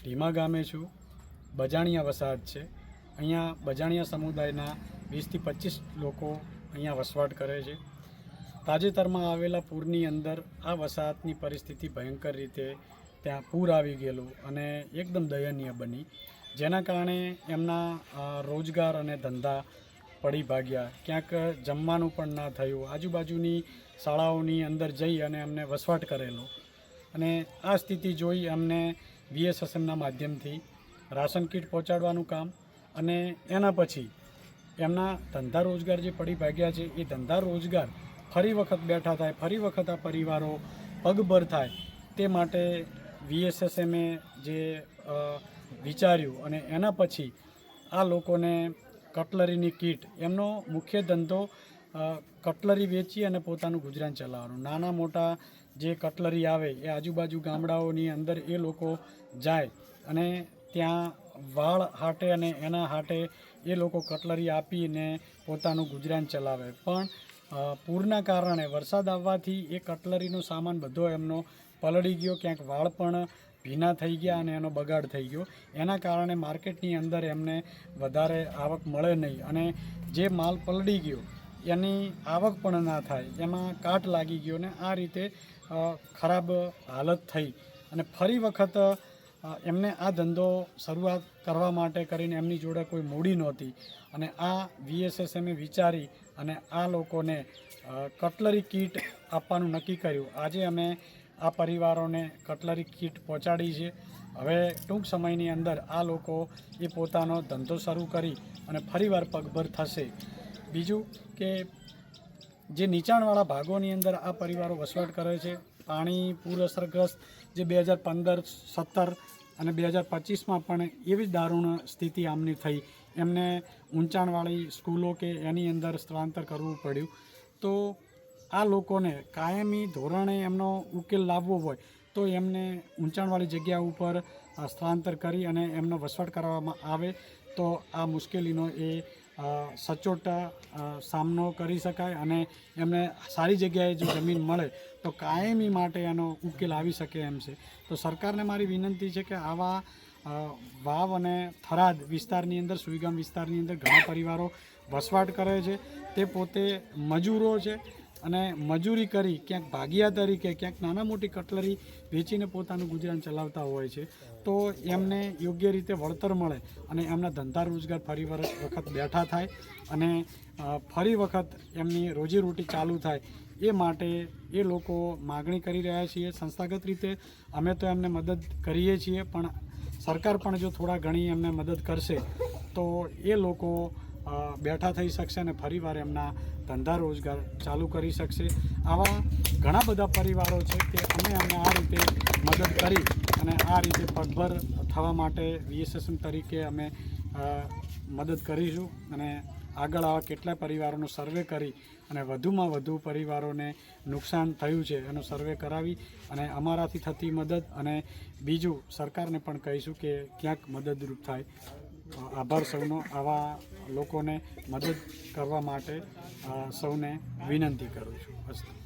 ઢીમા ગામે છું। બજાણિયા વસાહત છે। અહીંયા બજાણિયા સમુદાયના 20થી 25 લોકો અહીંયા વસવાટ કરે છે। તાજેતરમાં આવેલા પૂરની અંદર આ વસાહતની પરિસ્થિતિ ભયંકર રીતે ત્યાં પૂર આવી ગયેલું અને એકદમ દયનીય બની, જેના કારણે એમના રોજગાર અને ધંધા પડી ભાગ્યા। ક્યાંક જમવાનું પણ ના થયું। આજુબાજુની શાળાઓની અંદર જઈ અને એમને વસવાટ કરેલો અને આ સ્થિતિ જોઈ અમને VSSMના માધ્યમથી રાશન કીટ પહોંચાડવાનું કામ અને એના પછી એમના ધંધા રોજગાર જે પડી ભાગ્યા છે એ ધંધા રોજગાર ફરી વખત બેઠા થાય, ફરી વખત આ પરિવારો પગભર થાય તે માટે VSSMએ જે વિચાર્યું અને એના પછી આ લોકોને કટલરીની કીટ, એમનો મુખ્ય ધંધો કટલરી વેચી અને પોતાનું ગુજરાન ચલાવવાનું। નાના મોટા જે કટલરી આવે એ આજુબાજુ ગામડાઓની અંદર એ લોકો જાય અને ત્યાં વાળ હાટે અને એના હાટે એ લોકો કટલરી આપીને પોતાનું ગુજરાન ચલાવે। પણ પૂરના કારણે વરસાદ આવવાથી એ કટલરીનો સામાન બધો એમનો પલળી ગયો, ક્યાંક વાળ પણ ભીના થઈ ગયા અને એનો બગાડ થઈ ગયો। એના કારણે માર્કેટની અંદર એમને વધારે આવક મળે નહીં અને જે માલ પલળી ગયો એની આવક પણ ના થાય, એમાં કાટ લાગી ગયો ને આ રીતે ખરાબ હાલત થઈ અને ફરી વખત એમને આ ધંધો શરૂઆત કરવા માટે કરીને એમની જોડે કોઈ મૂડી નહોતી અને આ VSSMએ વિચારી અને આ લોકોને કટલરી કીટ આપવાનું નક્કી કર્યું। આજે અમે આ પરિવારોને કટલરી કીટ પહોંચાડી છે। હવે ટૂંક સમયની અંદર આ લોકો એ પોતાનો ધંધો શરૂ કરી અને ફરીવાર પગભર થશે। બીજું કે જે નીચાણવાળા ભાગોની અંદર આ પરિવારો વસવાટ કરે છે, પાણી પૂર અસરગ્રસ્ત જે 2015, 17 અને 2025માં પણ એવી દારૂણ સ્થિતિ આમની થઈ, એમને ઊંચાણવાળી સ્કૂલો કે એની અંદર સ્થળાંતર કરવું પડ્યું। તો આ લોકોને કાયમી ધોરણે એમનો ઉકેલ લાવવો હોય તો એમને ઊંચાણવાળી જગ્યા ઉપર સ્થળાંતર કરી અને એમનો વસવાટ કરવામાં આવે તો આ મુશ્કેલીનો એ સચોટ સામનો કરી શકાય અને એમને સારી જગ્યાએ જો જમીન મળે તો કાયમી માટે એનો ઉકેલ આવી શકે એમ છે। તો સરકારને મારી વિનંતી છે કે આવા વાવ અને થરાદ વિસ્તારની અંદર, સુઈગામ વિસ્તારની અંદર ઘણા પરિવારો વસવાટ કરે છે, તે પોતે મજૂરો છે અને મજૂરી કરી ક્યાંક ભાગિયા તરીકે ક્યાંક નાના મોટી કટલરી વેચીને પોતાનું ગુજરાન ચલાવતા હોય છે। તો એમને યોગ્ય રીતે વળતર મળે અને એમના ધંધા રોજગાર ફરી વખત બેઠા થાય અને ફરી વખત એમની રોજીરોટી ચાલુ થાય એ માટે એ લોકો માગણી કરી રહ્યા છીએ। સંસ્થાગત રીતે અમે તો એમને મદદ કરીએ છીએ, પણ સરકાર પણ જો થોડા ઘણી એમને મદદ કરશે તો એ લોકો બેઠા થઈ શકશે અને ફરીવાર એમના ધંધા રોજગાર ચાલુ કરી શકશે। આવા ઘણા બધા પરિવારો છે કે અમે એમને આ રીતે મદદ કરી અને આ રીતે પગભર થવા માટે VSSM તરીકે અમે મદદ કરીશું અને આગળ આવા કેટલાય પરિવારોનો સર્વે કરી અને વધુમાં વધુ પરિવારોને નુકસાન થયું છે એનો સર્વે કરાવી અને અમારાથી થતી મદદ અને બીજું સરકારને પણ કહીશું કે ક્યાંક મદદરૂપ થાય। આભાર સૌનો। આવા લોકોને મદદ કરવા માટે સૌને વિનંતી કરું છું।